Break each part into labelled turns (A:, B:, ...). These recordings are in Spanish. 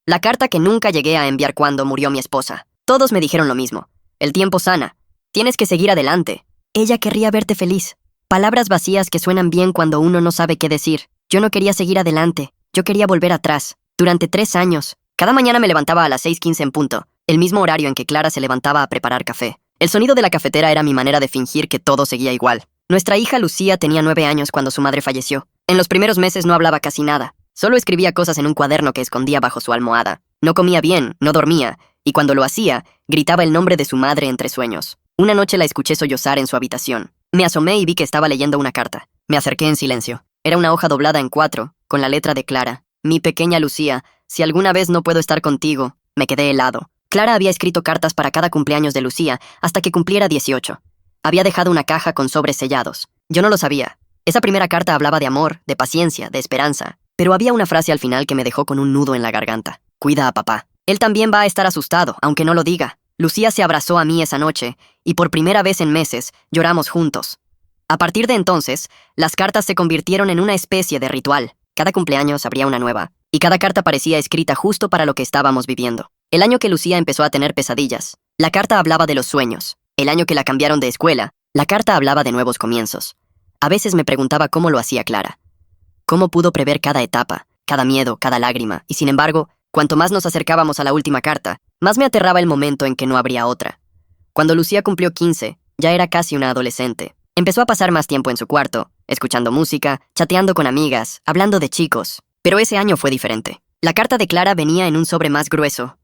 A: La carta que nunca llegué a enviar cuando murió mi esposa. Todos me dijeron lo mismo. El tiempo sana. Tienes que seguir adelante. Ella querría verte feliz. Palabras vacías que suenan bien cuando uno no sabe qué decir. Yo no quería seguir adelante. Yo quería volver atrás. Durante 3 años. Cada mañana me levantaba a las 6:15 en punto. El mismo horario en que Clara se levantaba a preparar café. El sonido de la cafetera era mi manera de fingir que todo seguía igual. Nuestra hija Lucía tenía 9 años cuando su madre falleció. En los primeros meses no hablaba casi nada. Solo escribía cosas en un cuaderno que escondía bajo su almohada. No comía bien, no dormía, y cuando lo hacía, gritaba el nombre de su madre entre sueños. Una noche la escuché sollozar en su habitación. Me asomé y vi que estaba leyendo una carta. Me acerqué en silencio. Era una hoja doblada en 4, con la letra de Clara. Mi pequeña Lucía, si alguna vez no puedo estar contigo. Me quedé helado. Clara había escrito cartas para cada cumpleaños de Lucía hasta que cumpliera 18. Había dejado una caja con sobres sellados. Yo no lo sabía. Esa primera carta hablaba de amor, de paciencia, de esperanza. Pero había una frase al final que me dejó con un nudo en la garganta. Cuida a papá. Él también va a estar asustado, aunque no lo diga. Lucía se abrazó a mí esa noche, y por primera vez en meses, lloramos juntos. A partir de entonces, las cartas se convirtieron en una especie de ritual. Cada cumpleaños habría una nueva, y cada carta parecía escrita justo para lo que estábamos viviendo. El año que Lucía empezó a tener pesadillas, la carta hablaba de los sueños. El año que la cambiaron de escuela, la carta hablaba de nuevos comienzos. A veces me preguntaba cómo lo hacía Clara. ¿Cómo pudo prever cada etapa, cada miedo, cada lágrima? Y sin embargo, cuanto más nos acercábamos a la última carta, más me aterraba el momento en que no habría otra. Cuando Lucía cumplió 15, ya era casi una adolescente. Empezó a pasar más tiempo en su cuarto, escuchando música, chateando con amigas, hablando de chicos. Pero ese año fue diferente. La carta de Clara venía en un sobre más grueso.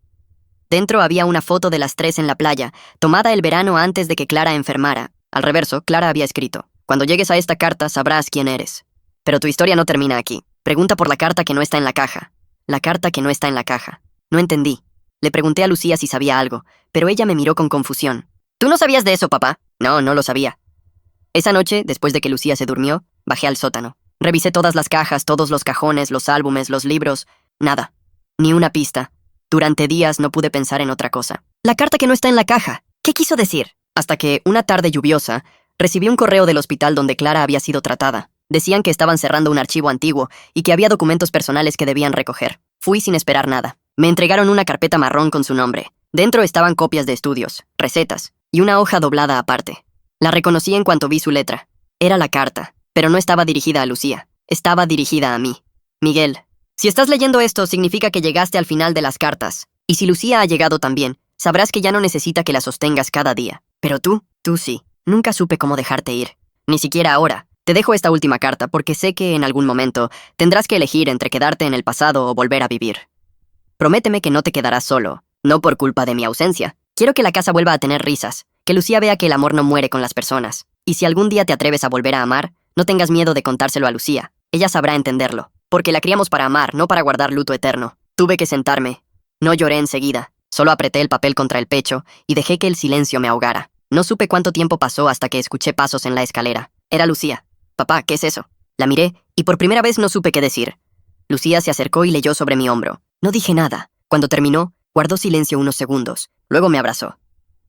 A: Dentro había una foto de las 3 en la playa, tomada el verano antes de que Clara enfermara. Al reverso, Clara había escrito: cuando llegues a esta carta sabrás quién eres. Pero tu historia no termina aquí. Pregunta por la carta que no está en la caja. La carta que no está en la caja. No entendí. Le pregunté a Lucía si sabía algo, pero ella me miró con confusión. ¿Tú no sabías de eso, papá? No, no lo sabía. Esa noche, después de que Lucía se durmió, bajé al sótano. Revisé todas las cajas, todos los cajones, los álbumes, los libros. Nada. Ni una pista. Durante días no pude pensar en otra cosa. La carta que no está en la caja. ¿Qué quiso decir? Hasta que, una tarde lluviosa, recibí un correo del hospital donde Clara había sido tratada. Decían que estaban cerrando un archivo antiguo y que había documentos personales que debían recoger. Fui sin esperar nada. Me entregaron una carpeta marrón con su nombre. Dentro estaban copias de estudios, recetas y una hoja doblada aparte. La reconocí en cuanto vi su letra. Era la carta, pero no estaba dirigida a Lucía. Estaba dirigida a mí. Miguel, si estás leyendo esto, significa que llegaste al final de las cartas. Y si Lucía ha llegado también, sabrás que ya no necesita que la sostengas cada día. Pero tú sí. Nunca supe cómo dejarte ir. Ni siquiera ahora. Te dejo esta última carta porque sé que en algún momento tendrás que elegir entre quedarte en el pasado o volver a vivir. Prométeme que no te quedarás solo, no por culpa de mi ausencia. Quiero que la casa vuelva a tener risas, que Lucía vea que el amor no muere con las personas. Y si algún día te atreves a volver a amar, no tengas miedo de contárselo a Lucía. Ella sabrá entenderlo, porque la criamos para amar, no para guardar luto eterno. Tuve que sentarme. No lloré enseguida, solo apreté el papel contra el pecho y dejé que el silencio me ahogara. No supe cuánto tiempo pasó hasta que escuché pasos en la escalera. Era Lucía. Papá, ¿qué es eso? La miré, y por primera vez no supe qué decir. Lucía se acercó y leyó sobre mi hombro. No dije nada. Cuando terminó, guardó silencio unos segundos. Luego me abrazó.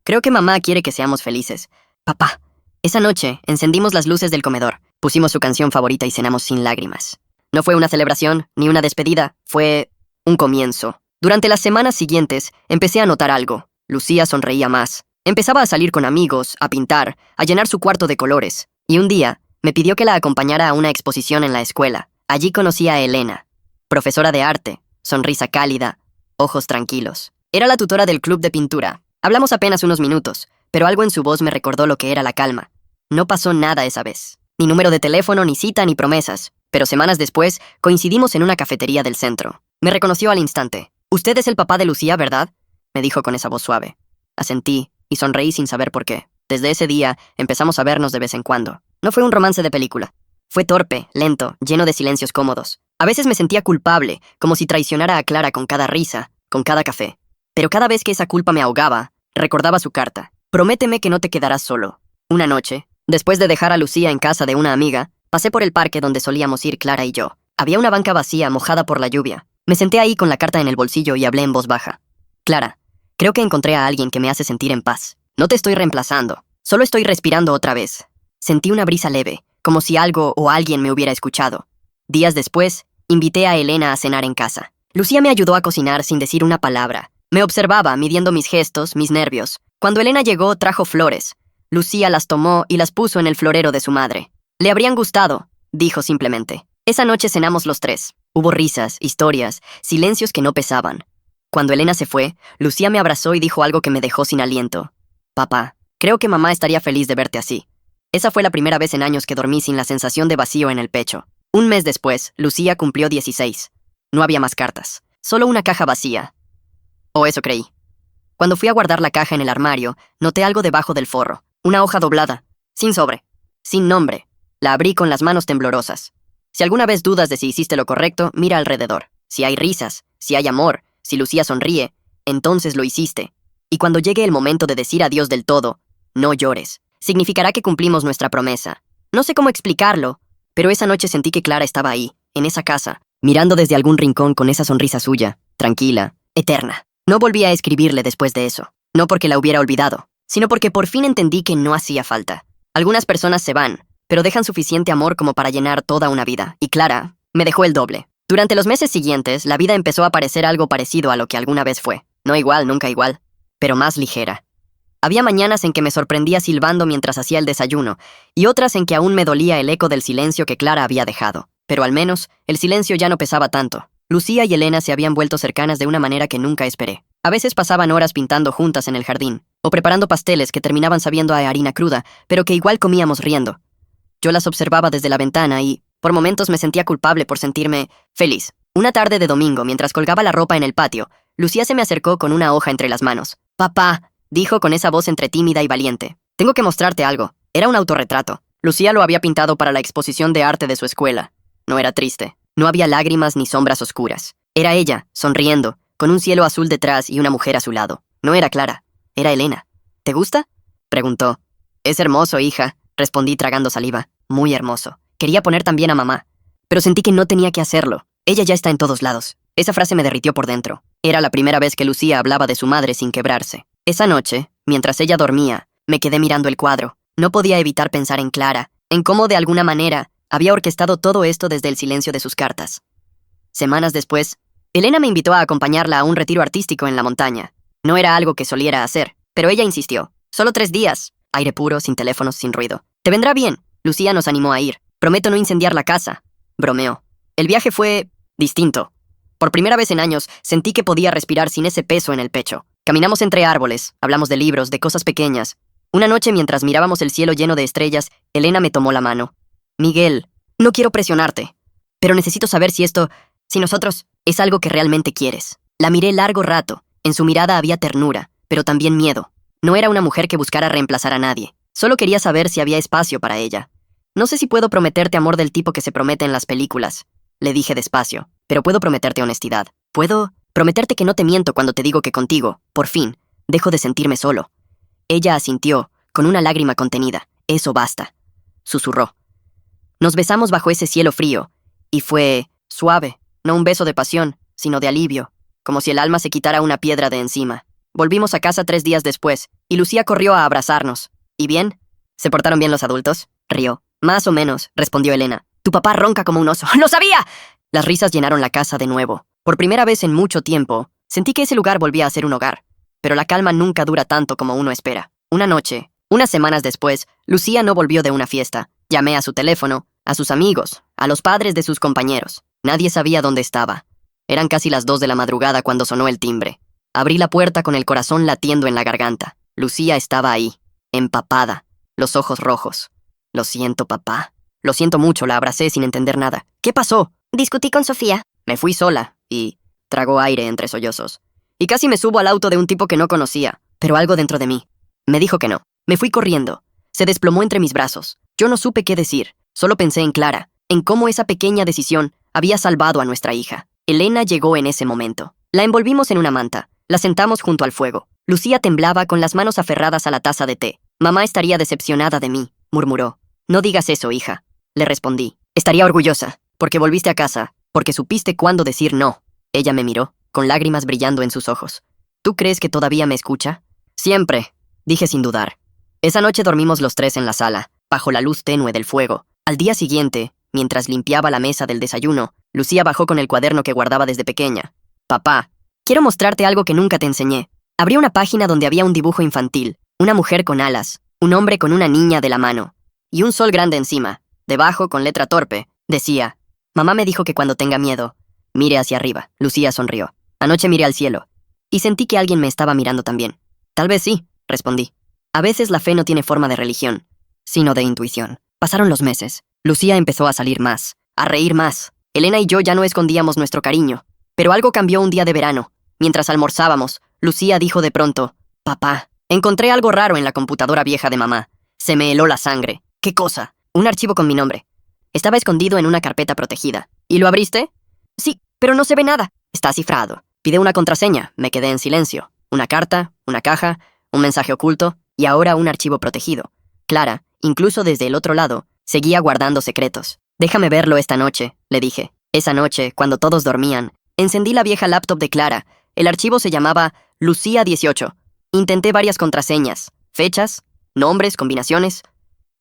A: Creo que mamá quiere que seamos felices. Papá. Esa noche, encendimos las luces del comedor. Pusimos su canción favorita y cenamos sin lágrimas. No fue una celebración, ni una despedida. Fue un comienzo. Durante las semanas siguientes, empecé a notar algo. Lucía sonreía más. Empezaba a salir con amigos, a pintar, a llenar su cuarto de colores. Y un día, me pidió que la acompañara a una exposición en la escuela. Allí conocí a Elena, profesora de arte, sonrisa cálida, ojos tranquilos. Era la tutora del club de pintura. Hablamos apenas unos minutos, pero algo en su voz me recordó lo que era la calma. No pasó nada esa vez. Ni número de teléfono, ni cita, ni promesas. Pero semanas después, coincidimos en una cafetería del centro. Me reconoció al instante. «Usted es el papá de Lucía, ¿verdad?», me dijo con esa voz suave. Asentí y sonreí sin saber por qué. Desde ese día, empezamos a vernos de vez en cuando. No fue un romance de película. Fue torpe, lento, lleno de silencios cómodos. A veces me sentía culpable, como si traicionara a Clara con cada risa, con cada café. Pero cada vez que esa culpa me ahogaba, recordaba su carta. Prométeme que no te quedarás solo. Una noche, después de dejar a Lucía en casa de una amiga, pasé por el parque donde solíamos ir Clara y yo. Había una banca vacía, mojada por la lluvia. Me senté ahí con la carta en el bolsillo y hablé en voz baja. Clara, creo que encontré a alguien que me hace sentir en paz. No te estoy reemplazando. Solo estoy respirando otra vez. Sentí una brisa leve, como si algo o alguien me hubiera escuchado. Días después, invité a Elena a cenar en casa. Lucía me ayudó a cocinar sin decir una palabra. Me observaba, midiendo mis gestos, mis nervios. Cuando Elena llegó, trajo flores. Lucía las tomó y las puso en el florero de su madre. Le habrían gustado, dijo simplemente. Esa noche cenamos los tres. Hubo risas, historias, silencios que no pesaban. Cuando Elena se fue, Lucía me abrazó y dijo algo que me dejó sin aliento. Papá, creo que mamá estaría feliz de verte así. Esa fue la primera vez en años que dormí sin la sensación de vacío en el pecho. Un mes después, Lucía cumplió 16. No había más cartas, solo una caja vacía. O eso creí. Cuando fui a guardar la caja en el armario, noté algo debajo del forro. Una hoja doblada, sin sobre, sin nombre. La abrí con las manos temblorosas. Si alguna vez dudas de si hiciste lo correcto, mira alrededor. Si hay risas, si hay amor, si Lucía sonríe, entonces lo hiciste. Y cuando llegue el momento de decir adiós del todo, no llores. Significará que cumplimos nuestra promesa. No sé cómo explicarlo, pero esa noche sentí que Clara estaba ahí, en esa casa, mirando desde algún rincón con esa sonrisa suya, tranquila, eterna. No volví a escribirle después de eso. No porque la hubiera olvidado, sino porque por fin entendí que no hacía falta. Algunas personas se van, pero dejan suficiente amor como para llenar toda una vida, y Clara me dejó el doble. Durante los meses siguientes, la vida empezó a parecer algo parecido a lo que alguna vez fue. No igual, nunca igual, pero más ligera. Había mañanas en que me sorprendía silbando mientras hacía el desayuno, y otras en que aún me dolía el eco del silencio que Clara había dejado. Pero al menos, el silencio ya no pesaba tanto. Lucía y Elena se habían vuelto cercanas de una manera que nunca esperé. A veces pasaban horas pintando juntas en el jardín, o preparando pasteles que terminaban sabiendo a harina cruda, pero que igual comíamos riendo. Yo las observaba desde la ventana y, por momentos, me sentía culpable por sentirme feliz. Una tarde de domingo, mientras colgaba la ropa en el patio, Lucía se me acercó con una hoja entre las manos. «Papá», dijo con esa voz entre tímida y valiente. «Tengo que mostrarte algo». Era un autorretrato. Lucía lo había pintado para la exposición de arte de su escuela. No era triste. No había lágrimas ni sombras oscuras. Era ella, sonriendo, con un cielo azul detrás y una mujer a su lado. No era Clara. Era Elena. «¿Te gusta?», preguntó. «Es hermoso, hija», respondí tragando saliva. «Muy hermoso. Quería poner también a mamá. Pero sentí que no tenía que hacerlo. Ella ya está en todos lados». Esa frase me derritió por dentro. Era la primera vez que Lucía hablaba de su madre sin quebrarse. Esa noche, mientras ella dormía, me quedé mirando el cuadro. No podía evitar pensar en Clara, en cómo de alguna manera había orquestado todo esto desde el silencio de sus cartas. Semanas después, Elena me invitó a acompañarla a un retiro artístico en la montaña. No era algo que soliera hacer, pero ella insistió. «Solo 3 días. Aire puro, sin teléfonos, sin ruido. Te vendrá bien». Lucía nos animó a ir. «Prometo no incendiar la casa», bromeó. El viaje fue distinto. Por primera vez en años, sentí que podía respirar sin ese peso en el pecho. Caminamos entre árboles, hablamos de libros, de cosas pequeñas. Una noche, mientras mirábamos el cielo lleno de estrellas, Elena me tomó la mano. «Miguel, no quiero presionarte, pero necesito saber si nosotros, es algo que realmente quieres». La miré largo rato. En su mirada había ternura, pero también miedo. No era una mujer que buscara reemplazar a nadie. Solo quería saber si había espacio para ella. «No sé si puedo prometerte amor del tipo que se promete en las películas», le dije despacio, «pero puedo prometerte honestidad. Puedo prometerte que no te miento cuando te digo que contigo, por fin, dejo de sentirme solo». Ella asintió, con una lágrima contenida. «Eso basta», susurró. Nos besamos bajo ese cielo frío, y fue suave, no un beso de pasión, sino de alivio, como si el alma se quitara una piedra de encima. Volvimos a casa 3 días después, y Lucía corrió a abrazarnos. «¿Y bien? ¿Se portaron bien los adultos?», rió. «Más o menos», respondió Elena. «Tu papá ronca como un oso». «¡Lo sabía!». Las risas llenaron la casa de nuevo. Por primera vez en mucho tiempo, sentí que ese lugar volvía a ser un hogar. Pero la calma nunca dura tanto como uno espera. Una noche, unas semanas después, Lucía no volvió de una fiesta. Llamé a su teléfono, a sus amigos, a los padres de sus compañeros. Nadie sabía dónde estaba. Eran casi las 2 de la madrugada cuando sonó el timbre. Abrí la puerta con el corazón latiendo en la garganta. Lucía estaba ahí, empapada, los ojos rojos. «Lo siento, papá». «Lo siento mucho», la abracé sin entender nada. «¿Qué pasó?».
B: «Discutí con Sofía».
A: Me fui sola y tragó aire entre sollozos. Y casi me subo al auto de un tipo que no conocía, pero algo dentro de mí me dijo que no. Me fui corriendo. Se desplomó entre mis brazos. Yo no supe qué decir. Solo pensé en Clara, en cómo esa pequeña decisión había salvado a nuestra hija. Elena llegó en ese momento. La envolvimos en una manta. La sentamos junto al fuego. Lucía temblaba con las manos aferradas a la taza de té. «Mamá estaría decepcionada de mí», murmuró. «No digas eso, hija», le respondí. «Estaría orgullosa, porque volviste a casa, porque supiste cuándo decir no». Ella me miró, con lágrimas brillando en sus ojos. «¿Tú crees que todavía me escucha?». «Siempre», dije sin dudar. Esa noche dormimos los 3 en la sala, bajo la luz tenue del fuego. Al día siguiente, mientras limpiaba la mesa del desayuno, Lucía bajó con el cuaderno que guardaba desde pequeña. Papá, quiero mostrarte algo que nunca te enseñé. Abrí una página donde había un dibujo infantil, una mujer con alas, un hombre con una niña de la mano, y un sol grande encima. Debajo, con letra torpe, decía: mamá me dijo que cuando tenga miedo, mire hacia arriba. Lucía sonrió. Anoche miré al cielo, y sentí que alguien me estaba mirando también. Tal vez sí, respondí. A veces la fe no tiene forma de religión, sino de intuición. Pasaron los meses. Lucía empezó a salir más, a reír más. Elena y yo ya no escondíamos nuestro cariño. Pero algo cambió un día de verano. Mientras almorzábamos, Lucía dijo de pronto: papá, encontré algo raro en la computadora vieja de mamá. Se me heló la sangre. ¿Qué cosa? Un archivo con mi nombre. Estaba escondido en una carpeta protegida. ¿Y lo abriste? Sí, pero no se ve nada. Está cifrado. Pide una contraseña. Me quedé en silencio. Una carta, una caja, un mensaje oculto y ahora un archivo protegido. Clara, incluso desde el otro lado, seguía guardando secretos. Déjame verlo esta noche, le dije. Esa noche, cuando todos dormían, encendí la vieja laptop de Clara. El archivo se llamaba Lucía 18. Intenté varias contraseñas, fechas, nombres, combinaciones.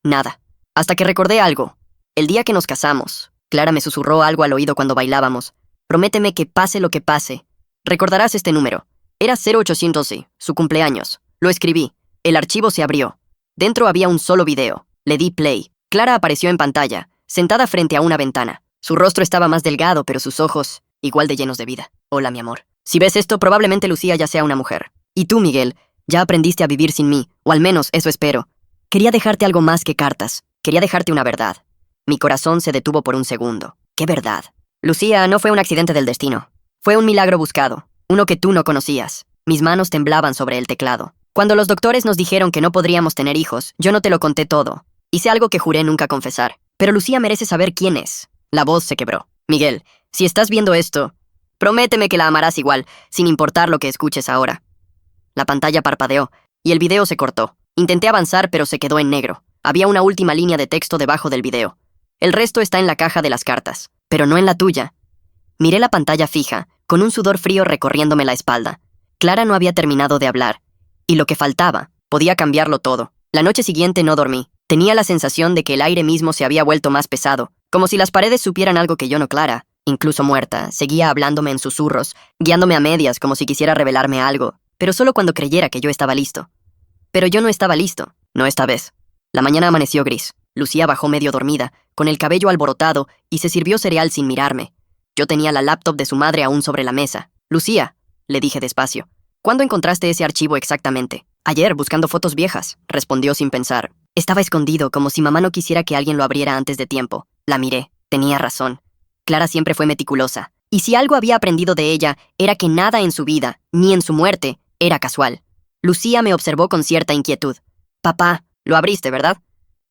A: Nada. Hasta que recordé algo. El día que nos casamos, Clara me susurró algo al oído cuando bailábamos. Prométeme que pase lo que pase. Recordarás este número. Era 0800 y su cumpleaños. Lo escribí. El archivo se abrió. Dentro había un solo video. Le di play. Clara apareció en pantalla, sentada frente a una ventana. Su rostro estaba más delgado, pero sus ojos, igual de llenos de vida. Hola, mi amor. Si ves esto, probablemente Lucía ya sea una mujer. Y tú, Miguel, ya aprendiste a vivir sin mí, o al menos eso espero. Quería dejarte algo más que cartas. Quería dejarte una verdad. Mi corazón se detuvo por un segundo. ¿Qué verdad? Lucía, no fue un accidente del destino. Fue un milagro buscado, uno que tú no conocías. Mis manos temblaban sobre el teclado. Cuando los doctores nos dijeron que no podríamos tener hijos, yo no te lo conté todo. Hice algo que juré nunca confesar. Pero Lucía merece saber quién es. La voz se quebró. Miguel, si estás viendo esto, prométeme que la amarás igual, sin importar lo que escuches ahora. La pantalla parpadeó, y el video se cortó. Intenté avanzar, pero se quedó en negro. Había una última línea de texto debajo del video. El resto está en la caja de las cartas, pero no en la tuya. Miré la pantalla fija, con un sudor frío recorriéndome la espalda. Clara no había terminado de hablar, y lo que faltaba podía cambiarlo todo. La noche siguiente no dormí. Tenía la sensación de que el aire mismo se había vuelto más pesado, como si las paredes supieran algo que yo no. Clara, incluso muerta, seguía hablándome en susurros, guiándome a medias como si quisiera revelarme algo, pero solo cuando creyera que yo estaba listo. Pero yo no estaba listo, no esta vez. La mañana amaneció gris. Lucía bajó medio dormida, con el cabello alborotado, y se sirvió cereal sin mirarme. Yo tenía la laptop de su madre aún sobre la mesa. Lucía, le dije despacio, ¿cuándo encontraste ese archivo exactamente? Ayer, buscando fotos viejas, respondió sin pensar. Estaba escondido, como si mamá no quisiera que alguien lo abriera antes de tiempo. La miré. Tenía razón. Clara siempre fue meticulosa. Y si algo había aprendido de ella, era que nada en su vida, ni en su muerte, era casual. Lucía me observó con cierta inquietud. Papá, lo abriste, ¿verdad?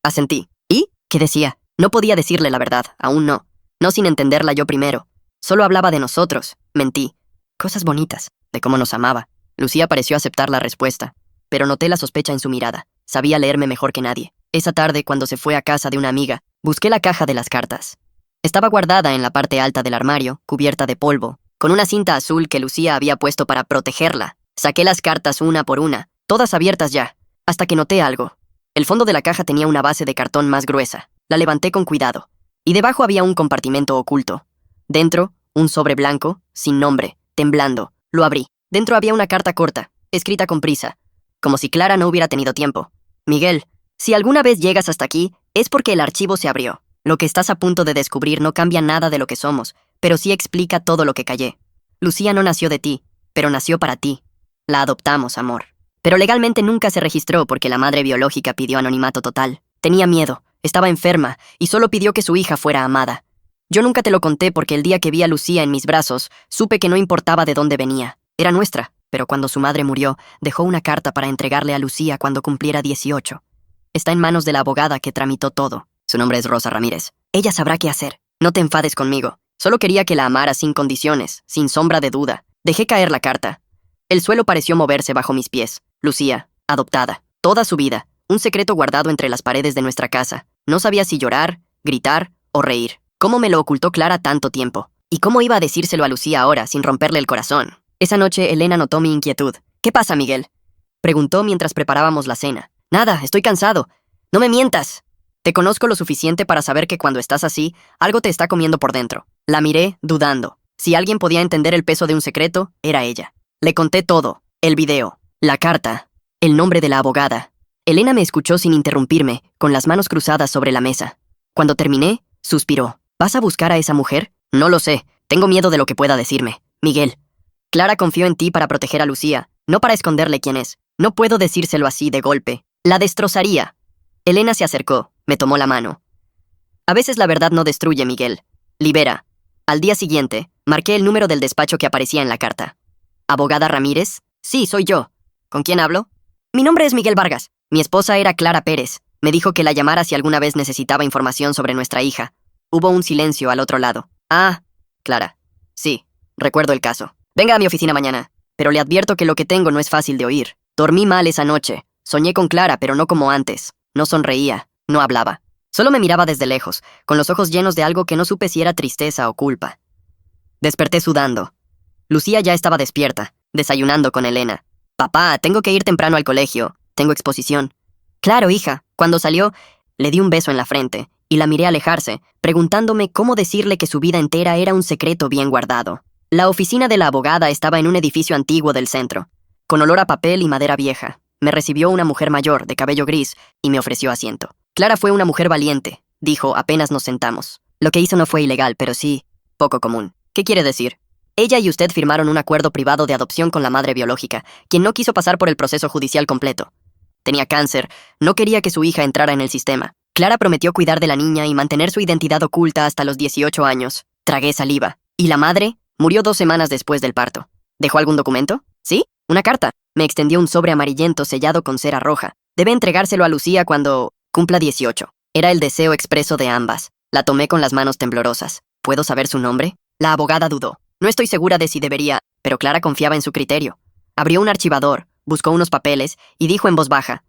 A: Asentí. ¿Y? ¿Qué decía? No podía decirle la verdad, aún no. No sin entenderla yo primero. Solo hablaba de nosotros. Mentí. Cosas bonitas, de cómo nos amaba. Lucía pareció aceptar la respuesta, pero noté la sospecha en su mirada. Sabía leerme mejor que nadie. Esa tarde, cuando se fue a casa de una amiga, busqué la caja de las cartas. Estaba guardada en la parte alta del armario, cubierta de polvo, con una cinta azul que Lucía había puesto para protegerla. Saqué las cartas una por una, todas abiertas ya, hasta que noté algo. El fondo de la caja tenía una base de cartón más gruesa. La levanté con cuidado, y debajo había un compartimento oculto. Dentro, un sobre blanco, sin nombre, temblando. Lo abrí. Dentro había una carta corta, escrita con prisa, como si Clara no hubiera tenido tiempo. Miguel, si alguna vez llegas hasta aquí, es porque el archivo se abrió. Lo que estás a punto de descubrir no cambia nada de lo que somos, pero sí explica todo lo que callé. Lucía no nació de ti, pero nació para ti. La adoptamos, amor. Pero legalmente nunca se registró porque la madre biológica pidió anonimato total. Tenía miedo, estaba enferma, y solo pidió que su hija fuera amada. Yo nunca te lo conté porque el día que vi a Lucía en mis brazos, supe que no importaba de dónde venía. Era nuestra, pero cuando su madre murió, dejó una carta para entregarle a Lucía cuando cumpliera 18. Está en manos de la abogada que tramitó todo. Su nombre es Rosa Ramírez. Ella sabrá qué hacer. No te enfades conmigo. Solo quería que la amara sin condiciones, sin sombra de duda. Dejé caer la carta. El suelo pareció moverse bajo mis pies. Lucía, adoptada. Toda su vida. Un secreto guardado entre las paredes de nuestra casa. No sabía si llorar, gritar o reír. ¿Cómo me lo ocultó Clara tanto tiempo? ¿Y cómo iba a decírselo a Lucía ahora, sin romperle el corazón? Esa noche Elena notó mi inquietud. ¿Qué pasa, Miguel? Preguntó mientras preparábamos la cena. Nada, estoy cansado. No me mientas. Te conozco lo suficiente para saber que cuando estás así, algo te está comiendo por dentro. La miré, dudando. Si alguien podía entender el peso de un secreto, era ella. Le conté todo, el video, la carta, el nombre de la abogada. Elena me escuchó sin interrumpirme, con las manos cruzadas sobre la mesa. Cuando terminé, suspiró. ¿Vas a buscar a esa mujer? No lo sé. Tengo miedo de lo que pueda decirme. Miguel. Clara confió en ti para proteger a Lucía, no para esconderle quién es. No puedo decírselo así de golpe. La destrozaría. Elena se acercó, me tomó la mano. A veces la verdad no destruye, Miguel. Libera. Al día siguiente, marqué el número del despacho que aparecía en la carta. ¿Abogada Ramírez? Sí, soy yo. ¿Con quién hablo? Mi nombre es Miguel Vargas. Mi esposa era Clara Pérez. Me dijo que la llamara si alguna vez necesitaba información sobre nuestra hija. Hubo un silencio al otro lado. Ah, Clara. Sí, recuerdo el caso. Venga a mi oficina mañana. Pero le advierto que lo que tengo no es fácil de oír. Dormí mal esa noche. Soñé con Clara, pero no como antes. No sonreía, no hablaba. Solo me miraba desde lejos, con los ojos llenos de algo que no supe si era tristeza o culpa. Desperté sudando. Lucía ya estaba despierta, desayunando con Elena. Papá, tengo que ir temprano al colegio. Tengo exposición. Claro, hija. Cuando salió, le di un beso en la frente y la miré alejarse, preguntándome cómo decirle que su vida entera era un secreto bien guardado. La oficina de la abogada estaba en un edificio antiguo del centro, con olor a papel y madera vieja. Me recibió una mujer mayor, de cabello gris, y me ofreció asiento. Clara fue una mujer valiente, dijo apenas nos sentamos. Lo que hizo no fue ilegal, pero sí poco común. ¿Qué quiere decir? Ella y usted firmaron un acuerdo privado de adopción con la madre biológica, quien no quiso pasar por el proceso judicial completo. Tenía cáncer, no quería que su hija entrara en el sistema. Clara prometió cuidar de la niña y mantener su identidad oculta hasta los 18 años. Tragué saliva. ¿Y la madre? Murió 2 semanas después del parto. ¿Dejó algún documento? ¿Sí? Una carta. Me extendió un sobre amarillento sellado con cera roja. Debe entregárselo a Lucía cuando cumpla 18. Era el deseo expreso de ambas. La tomé con las manos temblorosas. ¿Puedo saber su nombre? La abogada dudó. No estoy segura de si debería, pero Clara confiaba en su criterio. Abrió un archivador, buscó unos papeles y dijo en voz baja.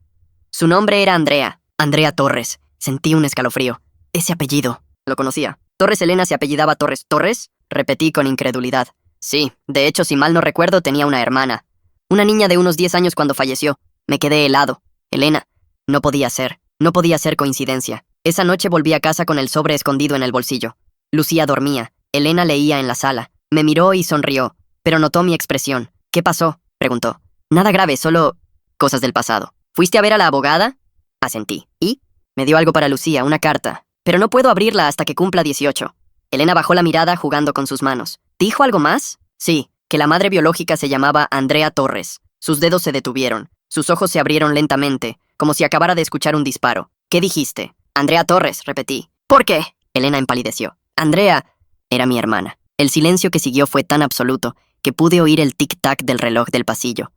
A: Su nombre era Andrea. Andrea Torres. Sentí un escalofrío. Ese apellido. Lo conocía. Torres Elena se apellidaba Torres. ¿Torres? Repetí con incredulidad. Sí, de hecho, si mal no recuerdo, tenía una hermana. Una niña de unos 10 años cuando falleció. Me quedé helado. Elena. No podía ser. No podía ser coincidencia. Esa noche volví a casa con el sobre escondido en el bolsillo. Lucía dormía. Elena leía en la sala. Me miró y sonrió, pero notó mi expresión. ¿Qué pasó? Preguntó. Nada grave, solo cosas del pasado. ¿Fuiste a ver a la abogada? Asentí. ¿Y? Me dio algo para Lucía, una carta. Pero no puedo abrirla hasta que cumpla 18. Elena bajó la mirada jugando con sus manos. ¿Dijo algo más? Sí, que la madre biológica se llamaba Andrea Torres. Sus dedos se detuvieron. Sus ojos se abrieron lentamente, como si acabara de escuchar un disparo. ¿Qué dijiste? Andrea Torres, repetí. ¿Por qué? Elena empalideció. Andrea era mi hermana. El silencio que siguió fue tan absoluto que pude oír el tic-tac del reloj del pasillo.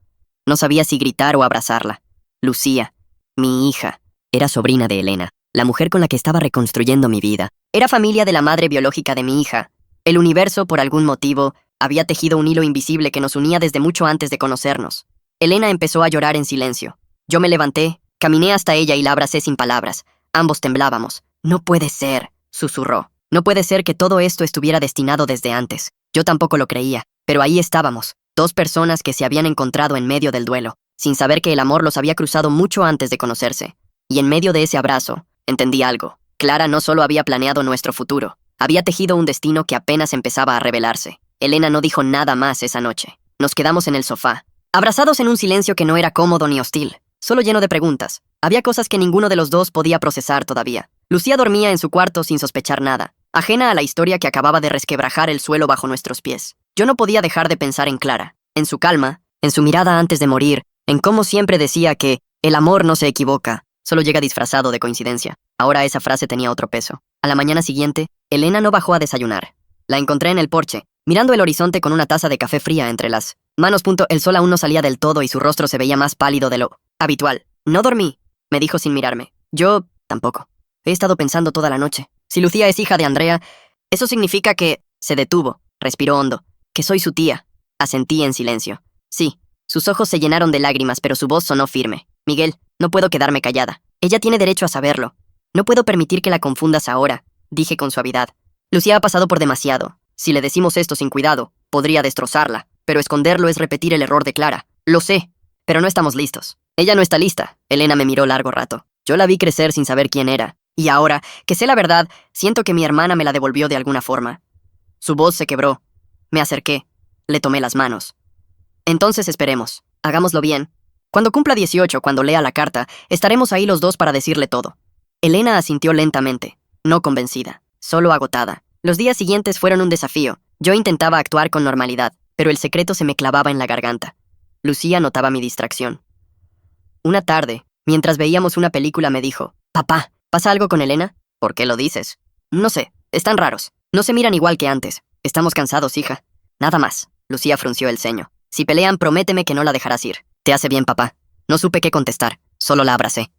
A: No sabía si gritar o abrazarla. Lucía, mi hija, era sobrina de Elena, la mujer con la que estaba reconstruyendo mi vida. Era familia de la madre biológica de mi hija. El universo, por algún motivo, había tejido un hilo invisible que nos unía desde mucho antes de conocernos. Elena empezó a llorar en silencio. Yo me levanté, caminé hasta ella y la abracé sin palabras. Ambos temblábamos. No puede ser, susurró. No puede ser que todo esto estuviera destinado desde antes. Yo tampoco lo creía, pero ahí estábamos, 2 personas que se habían encontrado en medio del duelo, sin saber que el amor los había cruzado mucho antes de conocerse. Y en medio de ese abrazo, entendí algo. Clara no solo había planeado nuestro futuro, había tejido un destino que apenas empezaba a revelarse. Elena no dijo nada más esa noche. Nos quedamos en el sofá, abrazados en un silencio que no era cómodo ni hostil, solo lleno de preguntas. Había cosas que ninguno de los dos podía procesar todavía. Lucía dormía en su cuarto sin sospechar nada, ajena a la historia que acababa de resquebrajar el suelo bajo nuestros pies. Yo no podía dejar de pensar en Clara, en su calma, en su mirada antes de morir, en cómo siempre decía que el amor no se equivoca, solo llega disfrazado de coincidencia. Ahora esa frase tenía otro peso. A la mañana siguiente, Elena no bajó a desayunar. La encontré en el porche, mirando el horizonte con una taza de café fría entre las manos. El sol aún no salía del todo y su rostro se veía más pálido de lo habitual. No dormí, me dijo sin mirarme. Yo tampoco. He estado pensando toda la noche. Si Lucía es hija de Andrea, eso significa que... Se detuvo, respiró hondo. Que soy su tía. Asentí en silencio. Sí, sus ojos se llenaron de lágrimas, pero su voz sonó firme. Miguel, no puedo quedarme callada. Ella tiene derecho a saberlo. No puedo permitir que la confundas ahora, dije con suavidad. Lucía ha pasado por demasiado. Si le decimos esto sin cuidado, podría destrozarla. Pero esconderlo es repetir el error de Clara. Lo sé, pero no estamos listos. Ella no está lista. Elena me miró largo rato. Yo la vi crecer sin saber quién era. Y ahora, que sé la verdad, siento que mi hermana me la devolvió de alguna forma. Su voz se quebró. Me acerqué. Le tomé las manos. Entonces esperemos. Hagámoslo bien. Cuando cumpla 18, cuando lea la carta, estaremos ahí los dos para decirle todo. Elena asintió lentamente, no convencida, solo agotada. Los días siguientes fueron un desafío. Yo intentaba actuar con normalidad, pero el secreto se me clavaba en la garganta. Lucía notaba mi distracción. Una tarde, mientras veíamos una película, me dijo: «Papá, ¿pasa algo con Elena?» «¿Por qué lo dices?» «No sé, están raros. No se miran igual que antes. Estamos cansados, hija». «Nada más». Lucía frunció el ceño. «Si pelean, prométeme que no la dejarás ir». «Te hace bien, papá». No supe qué contestar, solo la abracé.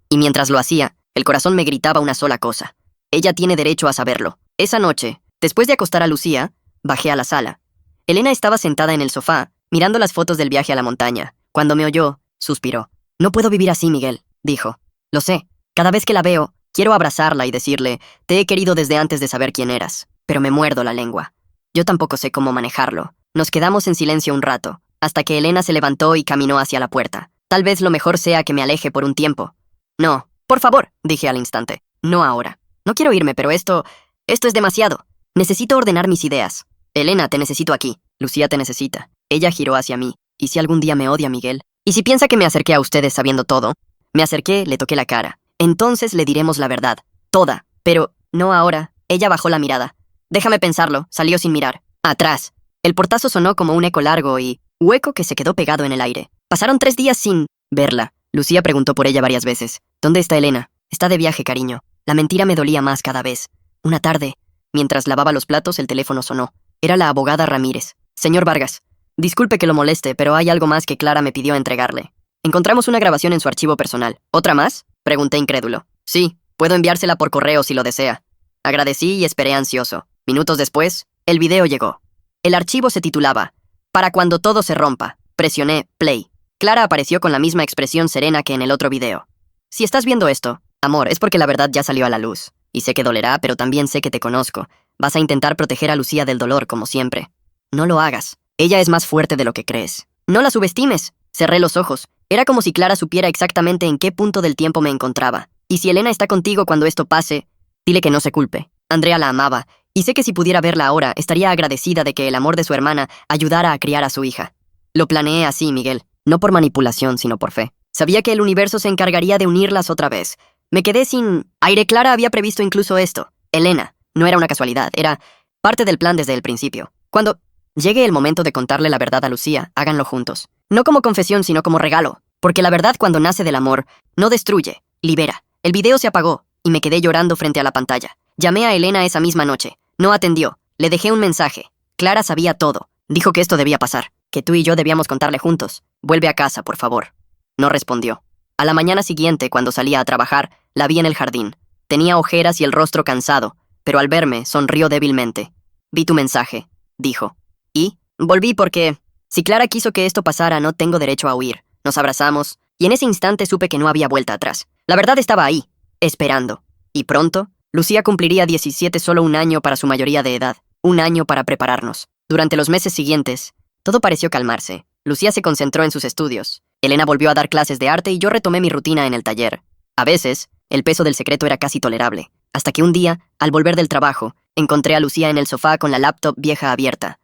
A: Y mientras lo hacía, el corazón me gritaba una sola cosa: ella tiene derecho a saberlo. Esa noche, después de acostar a Lucía, bajé a la sala. Elena estaba sentada en el sofá, mirando las fotos del viaje a la montaña. Cuando me oyó, suspiró. «No puedo vivir así, Miguel», dijo. «Lo sé. Cada vez que la veo, quiero abrazarla y decirle: te he querido desde antes de saber quién eras. Pero me muerdo la lengua. Yo tampoco sé cómo manejarlo». Nos quedamos en silencio un rato, hasta que Elena se levantó y caminó hacia la puerta. «Tal vez lo mejor sea que me aleje por un tiempo». «No, por favor», dije al instante. «No ahora. No quiero irme, pero esto es demasiado. Necesito ordenar mis ideas». «Elena, te necesito aquí». «Lucía te necesita». Ella giró hacia mí. «¿Y si algún día me odia, Miguel? ¿Y si piensa que me acerqué a ustedes sabiendo todo?» Me acerqué, le toqué la cara. «Entonces le diremos la verdad. Toda. Pero no ahora». Ella bajó la mirada. «Déjame pensarlo». Salió sin mirar. Atrás. El portazo sonó como un eco largo y hueco que se quedó pegado en el aire. Pasaron 3 días sin verla. Lucía preguntó por ella varias veces. «¿Dónde está Elena?» «Está de viaje, cariño». La mentira me dolía más cada vez. Una tarde, mientras lavaba los platos, el teléfono sonó. Era la abogada Ramírez. «Señor Vargas, disculpe que lo moleste, pero hay algo más que Clara me pidió entregarle. Encontramos una grabación en su archivo personal». «¿Otra más?», pregunté incrédulo. «Sí, puedo enviársela por correo si lo desea». Agradecí y esperé ansioso. Minutos después, el video llegó. El archivo se titulaba «Para cuando todo se rompa». Presioné play. Clara apareció con la misma expresión serena que en el otro video. «Si estás viendo esto, amor, es porque la verdad ya salió a la luz. Y sé que dolerá, pero también sé que te conozco. Vas a intentar proteger a Lucía del dolor, como siempre. No lo hagas. Ella es más fuerte de lo que crees. No la subestimes». Cerré los ojos. Era como si Clara supiera exactamente en qué punto del tiempo me encontraba. «Y si Elena está contigo cuando esto pase, dile que no se culpe. Andrea la amaba, y sé que si pudiera verla ahora, estaría agradecida de que el amor de su hermana ayudara a criar a su hija». Lo planeé así, Miguel. No por manipulación, sino por fe. Sabía que el universo se encargaría de unirlas otra vez. Me quedé sin aire. Clara había previsto incluso esto. Elena. No era una casualidad, era parte del plan desde el principio. Cuando llegue el momento de contarle la verdad a Lucía, háganlo juntos. No como confesión, sino como regalo. Porque la verdad, cuando nace del amor, no destruye, libera. El video se apagó, y me quedé llorando frente a la pantalla. Llamé a Elena esa misma noche. No atendió. Le dejé un mensaje. Clara sabía todo. Dijo que esto debía pasar, que tú y yo debíamos contarle juntos. «Vuelve a casa, por favor». No respondió. A la mañana siguiente, cuando salía a trabajar, la vi en el jardín. Tenía ojeras y el rostro cansado, pero al verme, sonrió débilmente. «Vi tu mensaje», dijo. «Y volví porque, si Clara quiso que esto pasara, no tengo derecho a huir». Nos abrazamos, y en ese instante supe que no había vuelta atrás. La verdad estaba ahí, esperando. Y pronto, Lucía cumpliría 17, solo un año para su mayoría de edad. Un año para prepararnos. Durante los meses siguientes, todo pareció calmarse. Lucía se concentró en sus estudios. Elena volvió a dar clases de arte y yo retomé mi rutina en el taller. A veces, el peso del secreto era casi tolerable. Hasta que un día, al volver del trabajo, encontré a Lucía en el sofá con la laptop vieja abierta.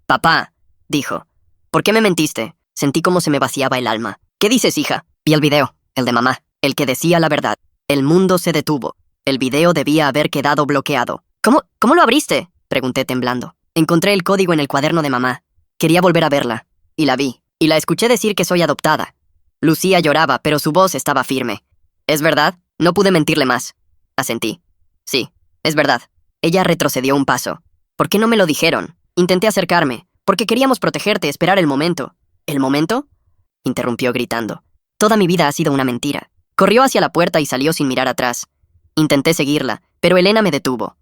A: «Papá», dijo. «¿Por qué me mentiste?» Sentí cómo se me vaciaba el alma. «¿Qué dices, hija?» Vi el video, el de mamá, el que decía la verdad. El mundo se detuvo. El video debía haber quedado bloqueado. ¿Cómo lo abriste?», pregunté temblando. Encontré el código en el cuaderno de mamá. Quería volver a verla. Y la vi. Y la escuché decir que soy adoptada. Lucía lloraba, pero su voz estaba firme. «¿Es verdad?» No pude mentirle más. Asentí. «Sí, es verdad». Ella retrocedió un paso. «¿Por qué no me lo dijeron?» Intenté acercarme. «Porque queríamos protegerte, esperar el momento». «¿El momento?», interrumpió gritando. «Toda mi vida ha sido una mentira». Corrió hacia la puerta y salió sin mirar atrás. Intenté seguirla, pero Elena me detuvo.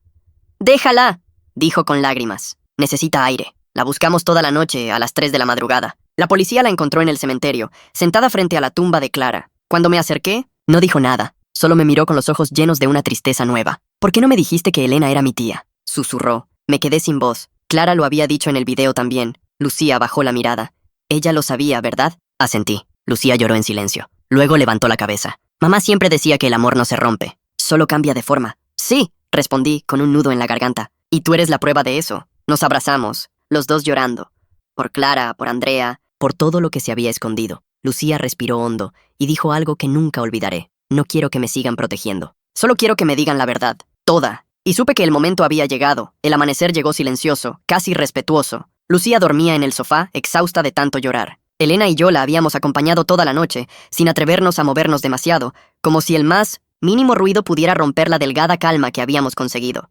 A: «¡Déjala!», dijo con lágrimas. «Necesita aire». La buscamos toda la noche, a las 3 de la madrugada. La policía la encontró en el cementerio, sentada frente a la tumba de Clara. Cuando me acerqué, no dijo nada. Solo me miró con los ojos llenos de una tristeza nueva. «¿Por qué no me dijiste que Elena era mi tía?», susurró. Me quedé sin voz. Clara lo había dicho en el video también. Lucía bajó la mirada. «Ella lo sabía, ¿verdad?». Asentí. Lucía lloró en silencio. Luego levantó la cabeza. «Mamá siempre decía que el amor no se rompe, solo cambia de forma». «Sí», respondí, con un nudo en la garganta. «Y tú eres la prueba de eso». Nos abrazamos. los dos llorando. Por Clara, por Andrea, por todo lo que se había escondido. Lucía respiró hondo y dijo algo que nunca olvidaré. No quiero que me sigan protegiendo. Solo quiero que me digan la verdad. Toda. Y supe que el momento había llegado. El amanecer llegó silencioso, casi respetuoso. Lucía dormía en el sofá, exhausta de tanto llorar. Elena y yo la habíamos acompañado toda la noche, sin atrevernos a movernos demasiado, como si el más mínimo ruido pudiera romper la delgada calma que habíamos conseguido.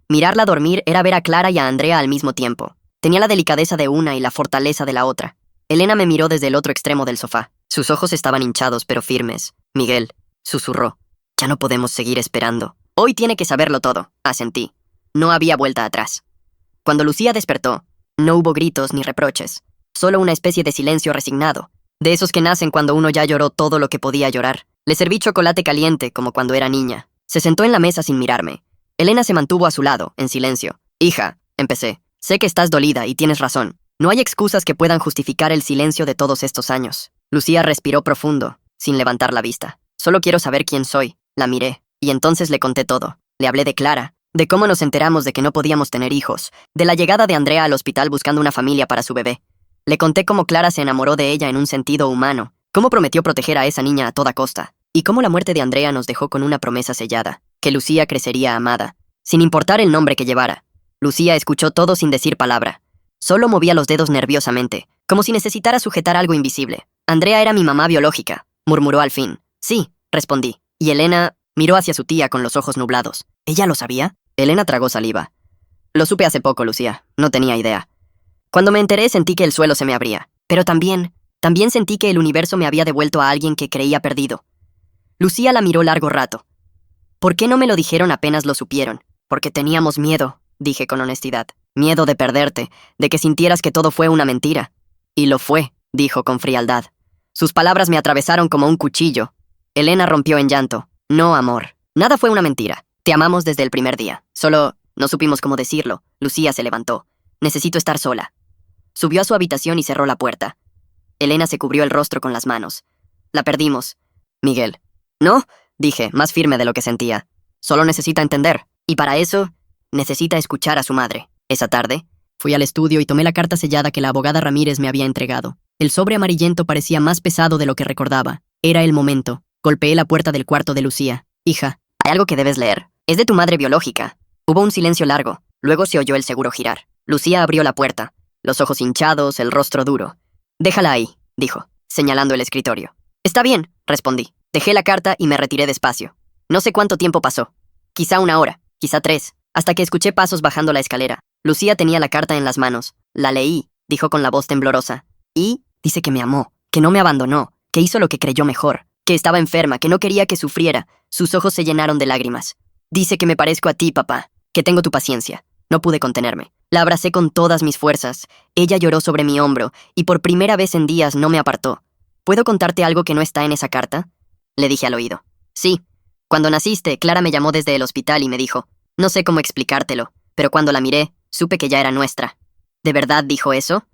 A: Mirarla dormir era ver a Clara y a Andrea al mismo tiempo. Tenía la delicadeza de una y la fortaleza de la otra. Elena me miró desde el otro extremo del sofá. Sus ojos estaban hinchados pero firmes. Miguel, susurró. Ya no podemos seguir esperando. Hoy tiene que saberlo todo, asentí. No había vuelta atrás. Cuando Lucía despertó, no hubo gritos ni reproches. Solo una especie de silencio resignado. De esos que nacen cuando uno ya lloró todo lo que podía llorar. Le serví chocolate caliente como cuando era niña. Se sentó en la mesa sin mirarme. Elena se mantuvo a su lado, en silencio. Hija, empecé. Sé que estás dolida y tienes razón. No hay excusas que puedan justificar el silencio de todos estos años. Lucía respiró profundo, sin levantar la vista. Solo quiero saber quién soy. La miré, y entonces le conté todo. Le hablé de Clara, de cómo nos enteramos de que no podíamos tener hijos, de la llegada de Andrea al hospital buscando una familia para su bebé. Le conté cómo Clara se enamoró de ella en un sentido humano, cómo prometió proteger a esa niña a toda costa, y cómo la muerte de Andrea nos dejó con una promesa sellada, que Lucía crecería amada, sin importar el nombre que llevara. Lucía escuchó todo sin decir palabra. Solo movía los dedos nerviosamente, como si necesitara sujetar algo invisible. Andrea era mi mamá biológica, murmuró al fin. Sí, respondí. Y Elena miró hacia su tía con los ojos nublados. ¿Ella lo sabía? Elena tragó saliva. Lo supe hace poco, Lucía. No tenía idea. Cuando me enteré sentí que el suelo se me abría. Pero también sentí que el universo me había devuelto a alguien que creía perdido. Lucía la miró largo rato. ¿Por qué no me lo dijeron apenas lo supieron? Porque teníamos miedo, dije con honestidad. Miedo de perderte, de que sintieras que todo fue una mentira. Y lo fue, dijo con frialdad. Sus palabras me atravesaron como un cuchillo. Elena rompió en llanto. No, amor. Nada fue una mentira. Te amamos desde el primer día. Solo no supimos cómo decirlo. Lucía se levantó. Necesito estar sola. Subió a su habitación y cerró la puerta. Elena se cubrió el rostro con las manos. La perdimos. Miguel. No, dije, más firme de lo que sentía. Solo necesita entender. Y para eso, necesita escuchar a su madre. Esa tarde, fui al estudio y tomé la carta sellada que la abogada Ramírez me había entregado. El sobre amarillento parecía más pesado de lo que recordaba. Era el momento. Golpeé la puerta del cuarto de Lucía. Hija, hay algo que debes leer. Es de tu madre biológica. Hubo un silencio largo. Luego se oyó el seguro girar. Lucía abrió la puerta. Los ojos hinchados, el rostro duro. Déjala ahí, dijo, señalando el escritorio. Está bien, respondí. Dejé la carta y me retiré despacio. No sé cuánto tiempo pasó. Quizá 1 hora, quizá 3, hasta que escuché pasos bajando la escalera. Lucía tenía la carta en las manos. La leí, dijo con la voz temblorosa. Y dice que me amó, que no me abandonó, que hizo lo que creyó mejor, que estaba enferma, que no quería que sufriera. Sus ojos se llenaron de lágrimas. Dice que me parezco a ti, papá, que tengo tu paciencia. No pude contenerme. La abracé con todas mis fuerzas. Ella lloró sobre mi hombro, y por primera vez en días no me apartó. ¿Puedo contarte algo que no está en esa carta? Le dije al oído. Sí. Cuando naciste, Clara me llamó desde el hospital y me dijo, no sé cómo explicártelo, pero cuando la miré, supe que ya era nuestra. ¿De verdad dijo eso?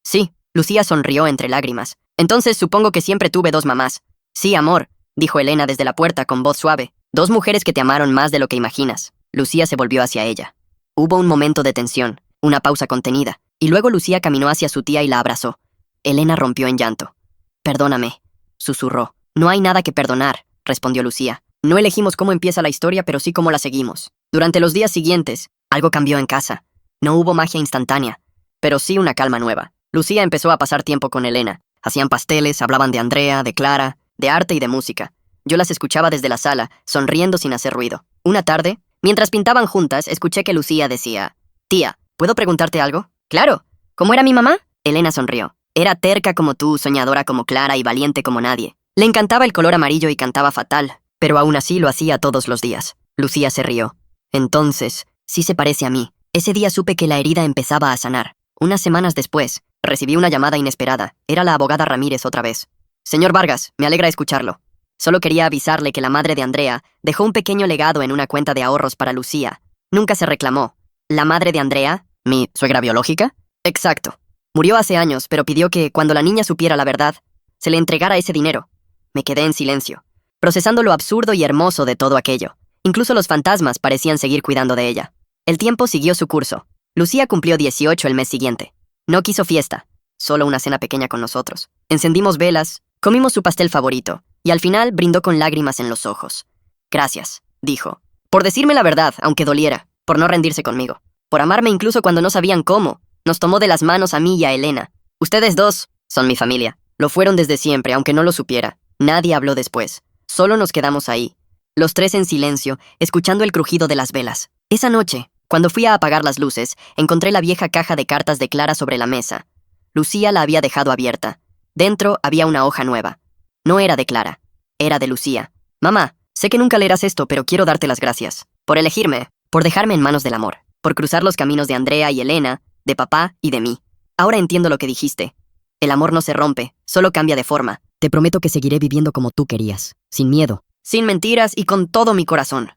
A: Sí. Lucía sonrió entre lágrimas. Entonces supongo que siempre tuve 2 mamás. Sí, amor, dijo Elena desde la puerta con voz suave. 2 mujeres que te amaron más de lo que imaginas. Lucía se volvió hacia ella. Hubo un momento de tensión, una pausa contenida, y luego Lucía caminó hacia su tía y la abrazó. Elena rompió en llanto. Perdóname, susurró. No hay nada que perdonar, respondió Lucía. No elegimos cómo empieza la historia, pero sí cómo la seguimos. Durante los días siguientes, algo cambió en casa. No hubo magia instantánea, pero sí una calma nueva. Lucía empezó a pasar tiempo con Elena. Hacían pasteles, hablaban de Andrea, de Clara, de arte y de música. Yo las escuchaba desde la sala, sonriendo sin hacer ruido. Una tarde, mientras pintaban juntas, escuché que Lucía decía, «Tía, ¿puedo preguntarte algo?» «Claro. ¿Cómo era mi mamá?» Elena sonrió. Era terca como tú, soñadora como Clara y valiente como nadie. Le encantaba el color amarillo y cantaba fatal, pero aún así lo hacía todos los días. Lucía se rió. Entonces, sí se parece a mí. Ese día supe que la herida empezaba a sanar. Unas semanas después, recibí una llamada inesperada. Era la abogada Ramírez otra vez. «Señor Vargas, me alegra escucharlo. Solo quería avisarle que la madre de Andrea dejó un pequeño legado en una cuenta de ahorros para Lucía. Nunca se reclamó. ¿La madre de Andrea? ¿Mi suegra biológica?» «Exacto. Murió hace años, pero pidió que, cuando la niña supiera la verdad, se le entregara ese dinero». Me quedé en silencio, procesando lo absurdo y hermoso de todo aquello. Incluso los fantasmas parecían seguir cuidando de ella. El tiempo siguió su curso. Lucía cumplió 18 el mes siguiente. No quiso fiesta, solo una cena pequeña con nosotros. Encendimos velas, comimos su pastel favorito, y al final brindó con lágrimas en los ojos. Gracias, dijo, por decirme la verdad, aunque doliera, por no rendirse conmigo, por amarme incluso cuando no sabían cómo. Nos tomó de las manos a mí y a Elena. Ustedes dos son mi familia. Lo fueron desde siempre, aunque no lo supiera. Nadie habló después. Solo nos quedamos ahí, los tres en silencio, escuchando el crujido de las velas. Esa noche, cuando fui a apagar las luces, encontré la vieja caja de cartas de Clara sobre la mesa. Lucía la había dejado abierta. Dentro había una hoja nueva. No era de Clara, era de Lucía. Mamá, sé que nunca leerás esto, pero quiero darte las gracias. Por elegirme, por dejarme en manos del amor, por cruzar los caminos de Andrea y Elena, de papá y de mí. Ahora entiendo lo que dijiste. El amor no se rompe, solo cambia de forma. Te prometo que seguiré viviendo como tú querías, sin miedo, sin mentiras y con todo mi corazón.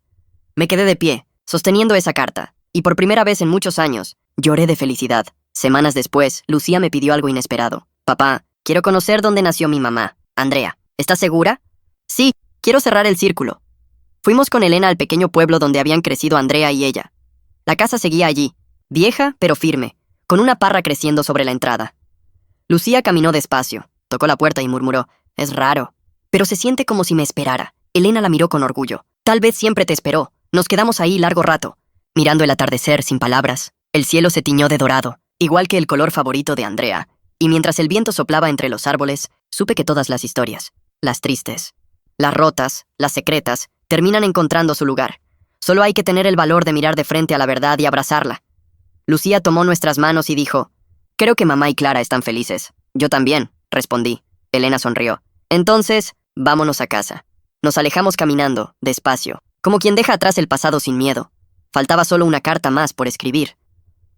A: Me quedé de pie, sosteniendo esa carta, y por primera vez en muchos años, lloré de felicidad. Semanas después, Lucía me pidió algo inesperado. Papá, quiero conocer dónde nació mi mamá. Andrea, ¿estás segura? Sí, quiero cerrar el círculo. Fuimos con Elena al pequeño pueblo donde habían crecido Andrea y ella. La casa seguía allí, vieja pero firme, con una parra creciendo sobre la entrada. Lucía caminó despacio, tocó la puerta y murmuró, es raro, pero se siente como si me esperara. Elena la miró con orgullo. Tal vez siempre te esperó. Nos quedamos ahí largo rato, mirando el atardecer sin palabras. El cielo se tiñó de dorado, igual que el color favorito de Andrea, y mientras el viento soplaba entre los árboles, supe que todas las historias, las tristes, las rotas, las secretas, terminan encontrando su lugar. Solo hay que tener el valor de mirar de frente a la verdad y abrazarla. Lucía tomó nuestras manos y dijo, creo que mamá y Clara están felices. Yo también, respondí. Elena sonrió. Entonces, vámonos a casa. Nos alejamos caminando, despacio, como quien deja atrás el pasado sin miedo. Faltaba solo una carta más por escribir.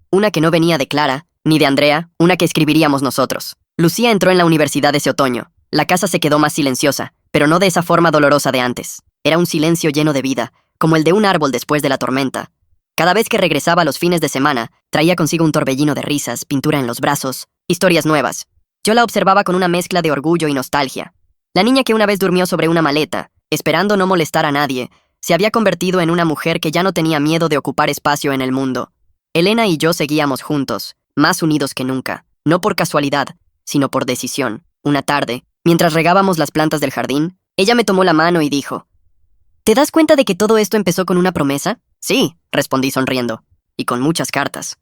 A: Una que no venía de Clara, ni de Andrea, una que escribiríamos nosotros. Lucía entró en la universidad ese otoño. La casa se quedó más silenciosa, pero no de esa forma dolorosa de antes. Era un silencio lleno de vida, como el de un árbol después de la tormenta. Cada vez que regresaba los fines de semana, traía consigo un torbellino de risas, pintura en los brazos, historias nuevas. Yo la observaba con una mezcla de orgullo y nostalgia. La niña que una vez durmió sobre una maleta, esperando no molestar a nadie, se había convertido en una mujer que ya no tenía miedo de ocupar espacio en el mundo. Elena y yo seguíamos juntos, más unidos que nunca, no por casualidad, sino por decisión. Una tarde, mientras regábamos las plantas del jardín, ella me tomó la mano y dijo, ¿te das cuenta de que todo esto empezó con una promesa? Sí, respondí sonriendo, y con muchas cartas.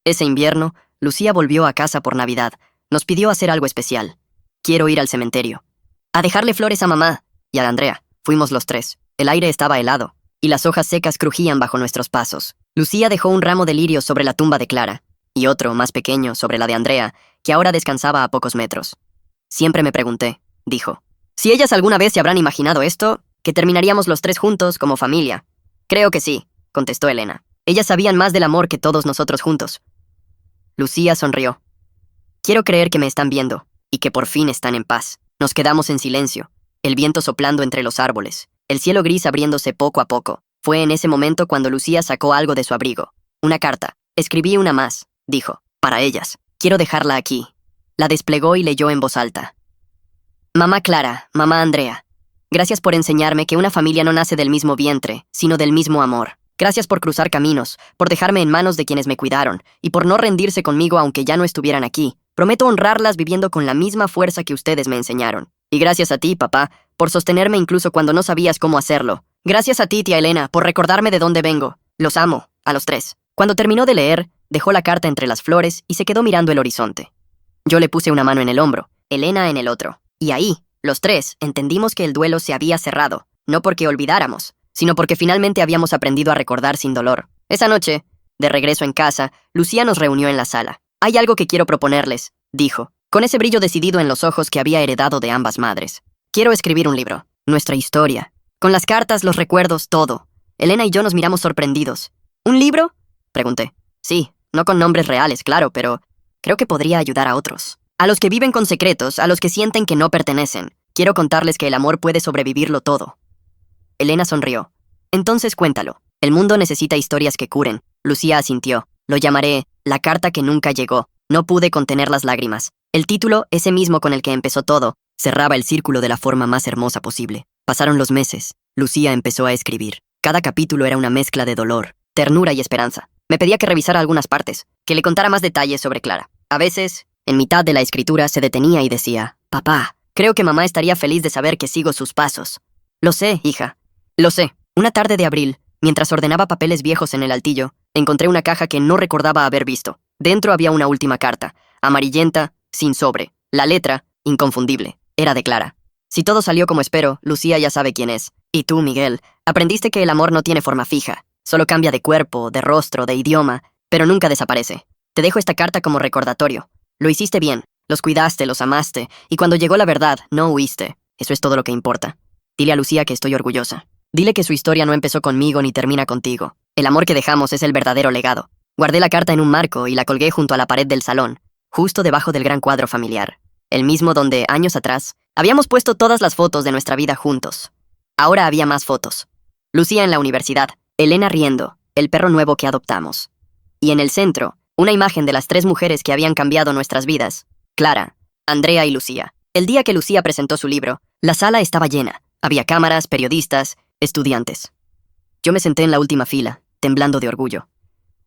A: Ese invierno, Lucía volvió a casa por Navidad. Nos pidió hacer algo especial. Quiero ir al cementerio. A dejarle flores a mamá y a Andrea. Fuimos los tres. El aire estaba helado, y las hojas secas crujían bajo nuestros pasos. Lucía dejó un ramo de lirios sobre la tumba de Clara, y otro, más pequeño, sobre la de Andrea, que ahora descansaba a pocos metros. Siempre me pregunté, dijo, si ellas alguna vez se habrán imaginado esto, que terminaríamos los tres juntos como familia. Creo que sí, contestó Elena. Ellas sabían más del amor que todos nosotros juntos. Lucía sonrió. Quiero creer que me están viendo, y que por fin están en paz. Nos quedamos en silencio, el viento soplando entre los árboles, el cielo gris abriéndose poco a poco. Fue en ese momento cuando Lucía sacó algo de su abrigo. Una carta. Escribí una más, dijo, para ellas. Quiero dejarla aquí. La desplegó y leyó en voz alta. Mamá Clara, mamá Andrea, gracias por enseñarme que una familia no nace del mismo vientre, sino del mismo amor. Gracias por cruzar caminos, por dejarme en manos de quienes me cuidaron, y por no rendirse conmigo aunque ya no estuvieran aquí. Prometo honrarlas viviendo con la misma fuerza que ustedes me enseñaron. Y gracias a ti, papá, por sostenerme incluso cuando no sabías cómo hacerlo. Gracias a ti, tía Elena, por recordarme de dónde vengo. Los amo, a los tres. Cuando terminó de leer, dejó la carta entre las flores y se quedó mirando el horizonte. Yo le puse una mano en el hombro, Elena en el otro. Y ahí, los tres, entendimos que el duelo se había cerrado, no porque olvidáramos, sino porque finalmente habíamos aprendido a recordar sin dolor. Esa noche, de regreso en casa, Lucía nos reunió en la sala. Hay algo que quiero proponerles, dijo, con ese brillo decidido en los ojos que había heredado de ambas madres. Quiero escribir un libro, nuestra historia, con las cartas, los recuerdos, todo. Elena y yo nos miramos sorprendidos. ¿Un libro?, pregunté. Sí, no con nombres reales, claro, pero creo que podría ayudar a otros. A los que viven con secretos, a los que sienten que no pertenecen. Quiero contarles que el amor puede sobrevivirlo todo. Elena sonrió. Entonces cuéntalo. El mundo necesita historias que curen. Lucía asintió. Lo llamaré La carta que nunca llegó. No pude contener las lágrimas. El título, ese mismo con el que empezó todo, cerraba el círculo de la forma más hermosa posible. Pasaron los meses. Lucía empezó a escribir. Cada capítulo era una mezcla de dolor, ternura y esperanza. Me pedía que revisara algunas partes, que le contara más detalles sobre Clara. A veces, en mitad de la escritura se detenía y decía, «Papá, creo que mamá estaría feliz de saber que sigo sus pasos». «Lo sé, hija. Lo sé». Una tarde de abril, mientras ordenaba papeles viejos en el altillo, encontré una caja que no recordaba haber visto. Dentro había una última carta, amarillenta, sin sobre. La letra, inconfundible, era de Clara. Si todo salió como espero, Lucía ya sabe quién es. Y tú, Miguel, aprendiste que el amor no tiene forma fija. Solo cambia de cuerpo, de rostro, de idioma, pero nunca desaparece. Te dejo esta carta como recordatorio. Lo hiciste bien, los cuidaste, los amaste, y cuando llegó la verdad, no huiste. Eso es todo lo que importa. Dile a Lucía que estoy orgullosa. Dile que su historia no empezó conmigo ni termina contigo. El amor que dejamos es el verdadero legado. Guardé la carta en un marco y la colgué junto a la pared del salón, justo debajo del gran cuadro familiar. El mismo donde, años atrás, habíamos puesto todas las fotos de nuestra vida juntos. Ahora había más fotos. Lucía en la universidad, Elena riendo, el perro nuevo que adoptamos. Y en el centro, una imagen de las 3 mujeres que habían cambiado nuestras vidas. Clara, Andrea y Lucía. El día que Lucía presentó su libro, la sala estaba llena. Había cámaras, periodistas, estudiantes. Yo me senté en la última fila, temblando de orgullo.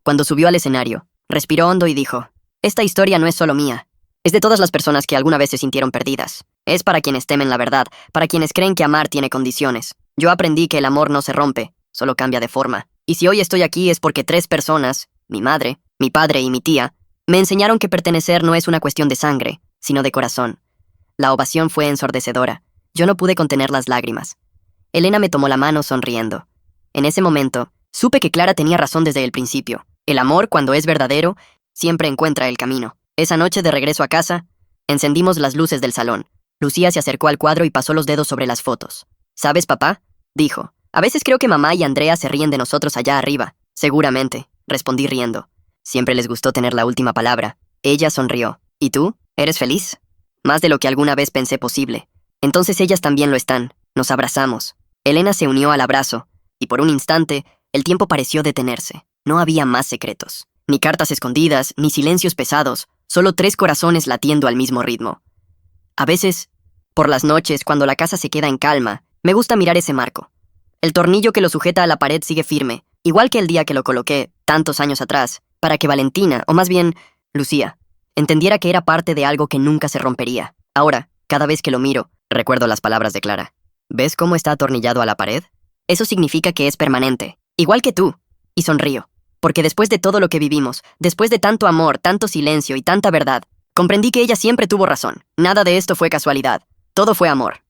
A: Cuando subió al escenario, respiró hondo y dijo, «Esta historia no es solo mía. Es de todas las personas que alguna vez se sintieron perdidas. Es para quienes temen la verdad, para quienes creen que amar tiene condiciones. Yo aprendí que el amor no se rompe, solo cambia de forma. Y si hoy estoy aquí es porque 3 personas, mi madre, mi padre y mi tía, me enseñaron que pertenecer no es una cuestión de sangre, sino de corazón». La ovación fue ensordecedora. Yo no pude contener las lágrimas. Elena me tomó la mano sonriendo. En ese momento, supe que Clara tenía razón desde el principio. El amor, cuando es verdadero, siempre encuentra el camino. Esa noche de regreso a casa, encendimos las luces del salón. Lucía se acercó al cuadro y pasó los dedos sobre las fotos. «¿Sabes, papá?», dijo. «A veces creo que mamá y Andrea se ríen de nosotros allá arriba». «Seguramente», respondí riendo. Siempre les gustó tener la última palabra. Ella sonrió. «¿Y tú? ¿Eres feliz?» «Más de lo que alguna vez pensé posible». «Entonces ellas también lo están». Nos abrazamos. Elena se unió al abrazo, y por un instante, el tiempo pareció detenerse. No había más secretos. Ni cartas escondidas, ni silencios pesados, solo 3 corazones latiendo al mismo ritmo. A veces, por las noches, cuando la casa se queda en calma, me gusta mirar ese marco. El tornillo que lo sujeta a la pared sigue firme, igual que el día que lo coloqué, tantos años atrás, para que Valentina, o más bien, Lucía, entendiera que era parte de algo que nunca se rompería. Ahora, cada vez que lo miro, recuerdo las palabras de Clara. ¿Ves cómo está atornillado a la pared? Eso significa que es permanente, igual que tú. Y sonrío, porque después de todo lo que vivimos, después de tanto amor, tanto silencio y tanta verdad, comprendí que ella siempre tuvo razón. Nada de esto fue casualidad. Todo fue amor.